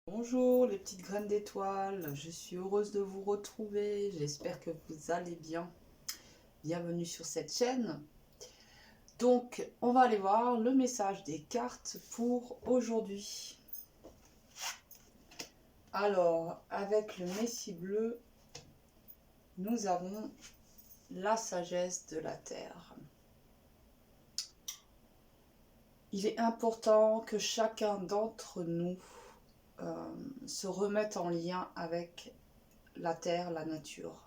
Bonjour les petites graines d'étoiles, je suis heureuse de vous retrouver, j'espère que vous allez bien. Bienvenue sur cette chaîne. Donc on va aller voir le message des cartes pour aujourd'hui. Alors avec le Messie bleu, nous avons la sagesse de la terre. Il est important que chacun d'entre nous se remette en lien avec la terre, la nature.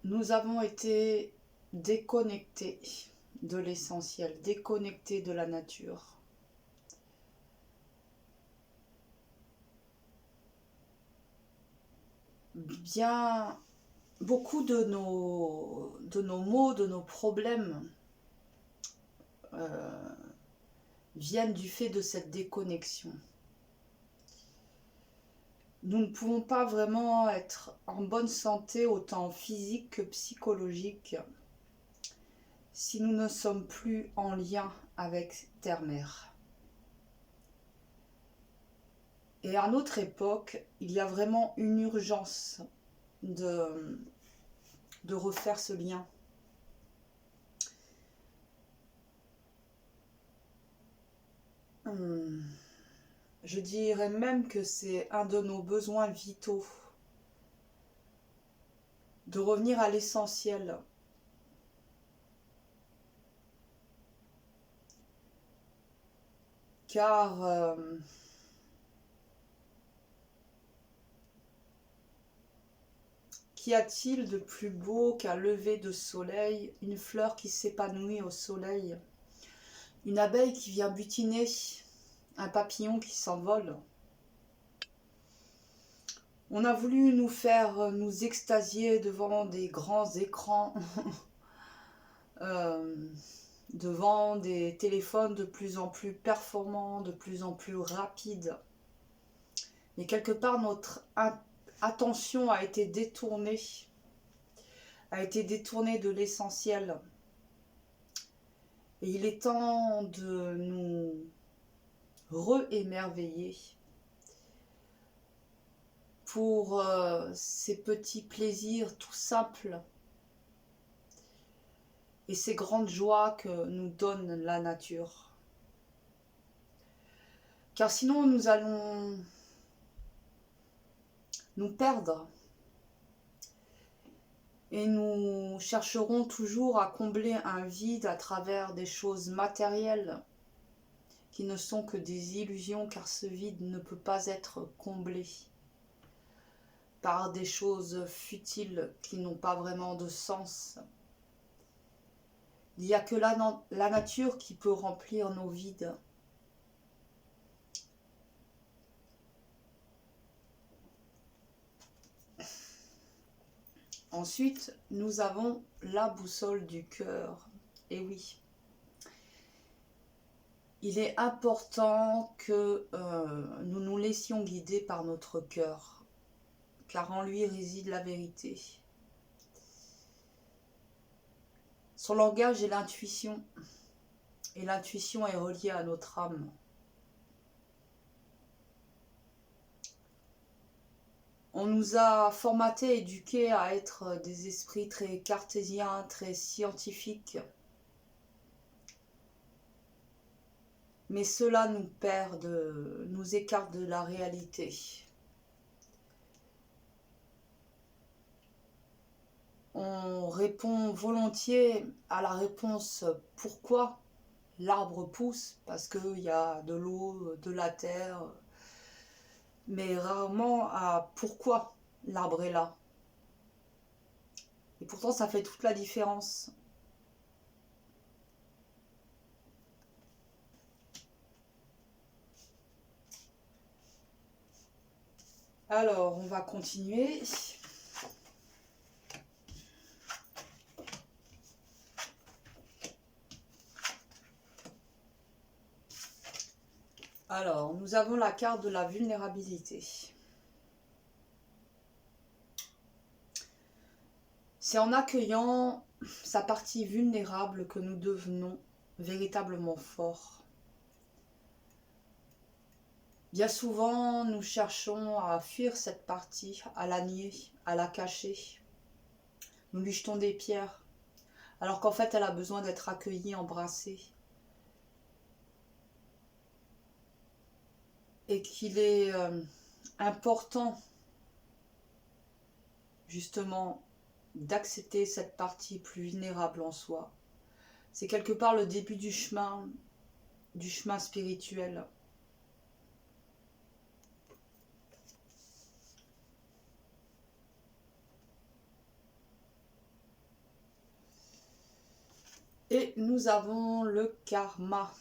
Nous avons été déconnectés de l'essentiel, déconnectés de la nature. Bien, beaucoup de nos maux, de nos problèmes viennent du fait de cette déconnexion. Nous ne pouvons pas vraiment être en bonne santé, autant physique que psychologique, si nous ne sommes plus en lien avec Terre-Mère. Et à notre époque, il y a vraiment une urgence de refaire ce lien. Je dirais même que c'est un de nos besoins vitaux, de revenir à l'essentiel. Car qu'y a-t-il de plus beau qu'un lever de soleil, une fleur qui s'épanouit au soleil, une abeille qui vient butiner, un papillon qui s'envole? On a voulu nous faire nous extasier devant des grands écrans, devant des téléphones de plus en plus performants, de plus en plus rapides. Mais quelque part, notre attention a été détournée de l'essentiel. Et il est temps de nous re-émerveiller pour ces petits plaisirs tout simples et ces grandes joies que nous donne la nature. Car sinon nous allons nous perdre et nous chercherons toujours à combler un vide à travers des choses matérielles qui ne sont que des illusions, car ce vide ne peut pas être comblé par des choses futiles qui n'ont pas vraiment de sens. Il n'y a que la nature qui peut remplir nos vides. Ensuite, nous avons la boussole du cœur. Et oui, il est important que nous nous laissions guider par notre cœur, car en lui réside la vérité. Son langage est l'intuition, et l'intuition est reliée à notre âme. On nous a formatés, éduqués à être des esprits très cartésiens, très scientifiques. Mais cela nous perd, nous écarte de la réalité. On répond volontiers à la réponse « pourquoi ?» L'arbre pousse parce qu'il y a de l'eau, de la terre, mais rarement à pourquoi l'arbre est là. Et pourtant ça fait toute la différence. Alors on va continuer. Alors, nous avons la carte de la vulnérabilité. C'est en accueillant sa partie vulnérable que nous devenons véritablement forts. Bien souvent, nous cherchons à fuir cette partie, à la nier, à la cacher. Nous lui jetons des pierres, alors qu'en fait, elle a besoin d'être accueillie, embrassée. Et qu'il est important, justement, d'accepter cette partie plus vulnérable en soi. C'est quelque part le début du chemin spirituel. Et nous avons le karma.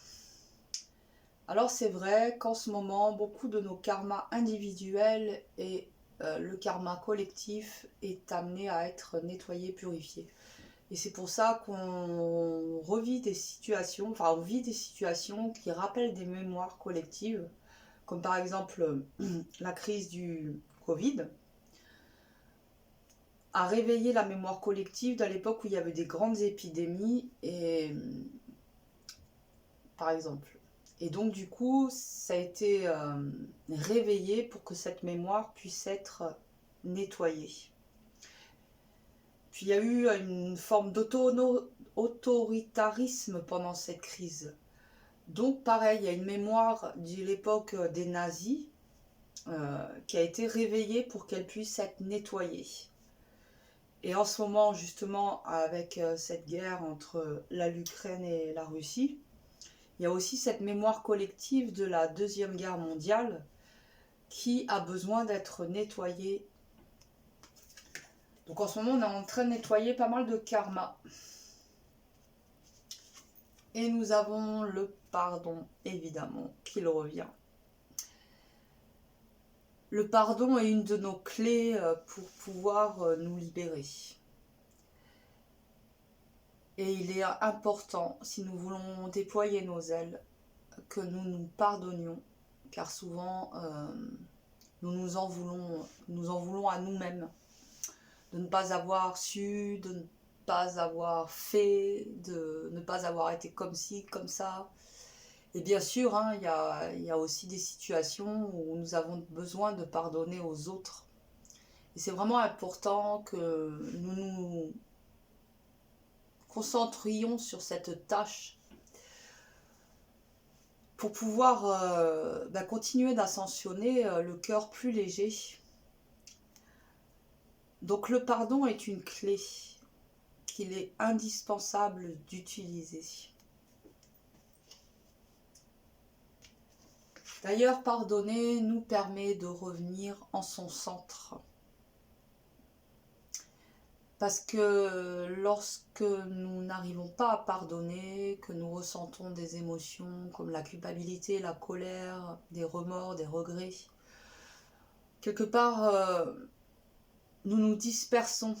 Alors c'est vrai qu'en ce moment, beaucoup de nos karmas individuels et le karma collectif est amené à être nettoyé, purifié. Et c'est pour ça qu'on revit des situations, enfin on vit des situations qui rappellent des mémoires collectives, comme par exemple la crise du Covid, a réveillé la mémoire collective de l'époque où il y avait des grandes épidémies, et par exemple. Et donc du coup, ça a été réveillé pour que cette mémoire puisse être nettoyée. Puis il y a eu une forme d'autoritarisme pendant cette crise. Donc pareil, il y a une mémoire de l'époque des nazis qui a été réveillée pour qu'elle puisse être nettoyée. Et en ce moment, justement, avec cette guerre entre l'Ukraine et la Russie, il y a aussi cette mémoire collective de la Deuxième Guerre mondiale qui a besoin d'être nettoyée. Donc en ce moment, on est en train de nettoyer pas mal de karma. Et nous avons le pardon, évidemment, qui revient. Le pardon est une de nos clés pour pouvoir nous libérer. Et il est important, si nous voulons déployer nos ailes, que nous nous pardonnions, car souvent nous en voulons à nous-mêmes, de ne pas avoir su, de ne pas avoir fait, de ne pas avoir été comme ci, comme ça. Et bien sûr, hein, y a aussi des situations où nous avons besoin de pardonner aux autres. Et c'est vraiment important que nous nous concentrions sur cette tâche pour pouvoir continuer d'ascensionner le cœur plus léger. Donc le pardon est une clé qu'il est indispensable d'utiliser. D'ailleurs, pardonner nous permet de revenir en son centre. Parce que lorsque nous n'arrivons pas à pardonner, que nous ressentons des émotions comme la culpabilité, la colère, des remords, des regrets, quelque part, nous nous dispersons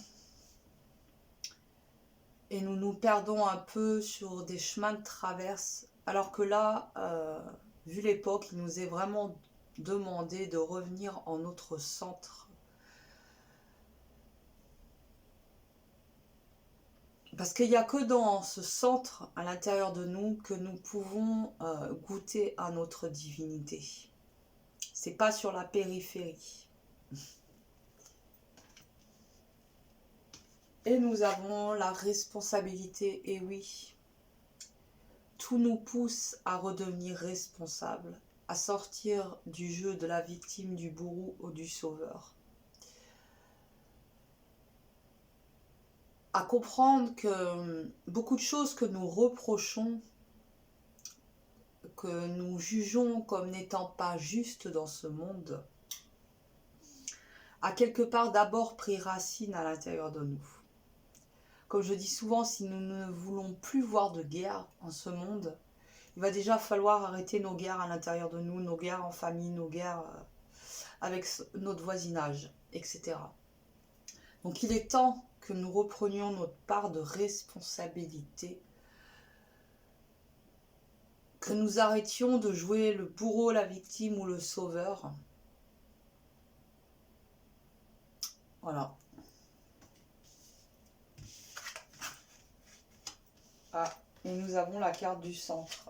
et nous nous perdons un peu sur des chemins de traverse, alors que là, vu l'époque, il nous est vraiment demandé de revenir en notre centre. Parce qu'il n'y a que dans ce centre, à l'intérieur de nous, que nous pouvons goûter à notre divinité. C'est pas sur la périphérie. Et nous avons la responsabilité, et oui, tout nous pousse à redevenir responsables, à sortir du jeu de la victime, du bourreau ou du sauveur. À comprendre que beaucoup de choses que nous reprochons, que nous jugeons comme n'étant pas justes dans ce monde, a quelque part d'abord pris racine à l'intérieur de nous. Comme je dis souvent, si nous ne voulons plus voir de guerre en ce monde, il va déjà falloir arrêter nos guerres à l'intérieur de nous, nos guerres en famille, nos guerres avec notre voisinage, etc. Donc il est temps que nous reprenions notre part de responsabilité, que nous arrêtions de jouer le bourreau, la victime ou le sauveur. Voilà. Ah, et nous avons la carte du centre.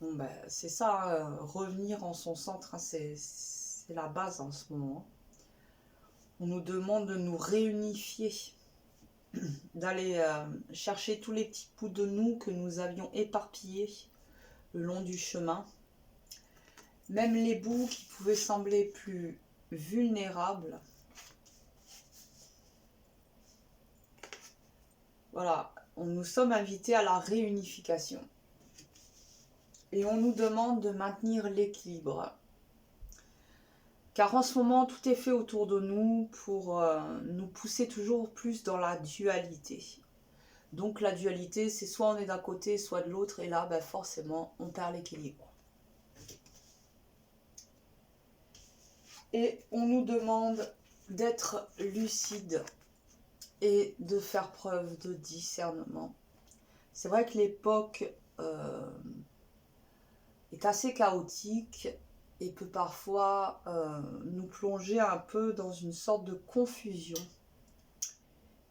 Bon, ben, c'est ça, revenir en son centre, hein, c'est la base en ce moment. On nous demande de nous réunifier, d'aller chercher tous les petits bouts de nous que nous avions éparpillés le long du chemin. Même les bouts qui pouvaient sembler plus vulnérables. Voilà, nous sommes invités à la réunification. Et on nous demande de maintenir l'équilibre. Car en ce moment, tout est fait autour de nous pour nous pousser toujours plus dans la dualité. Donc la dualité, c'est soit on est d'un côté, soit de l'autre, et là, ben, forcément, on perd l'équilibre. Et on nous demande d'être lucide et de faire preuve de discernement. C'est vrai que l'époque est assez chaotique et peut parfois nous plonger un peu dans une sorte de confusion.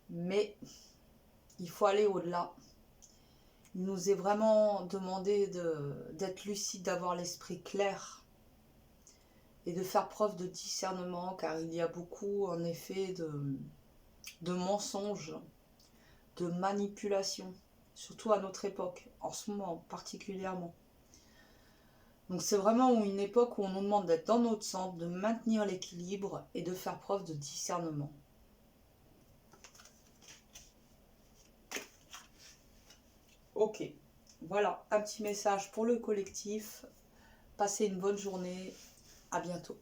Mais il faut aller au-delà. Il nous est vraiment demandé d'être lucide, d'avoir l'esprit clair et de faire preuve de discernement, car il y a beaucoup en effet de mensonges, de manipulations, surtout à notre époque, en ce moment particulièrement. Donc c'est vraiment une époque où on nous demande d'être dans notre centre, de maintenir l'équilibre et de faire preuve de discernement. Ok, voilà, un petit message pour le collectif. Passez une bonne journée, à bientôt.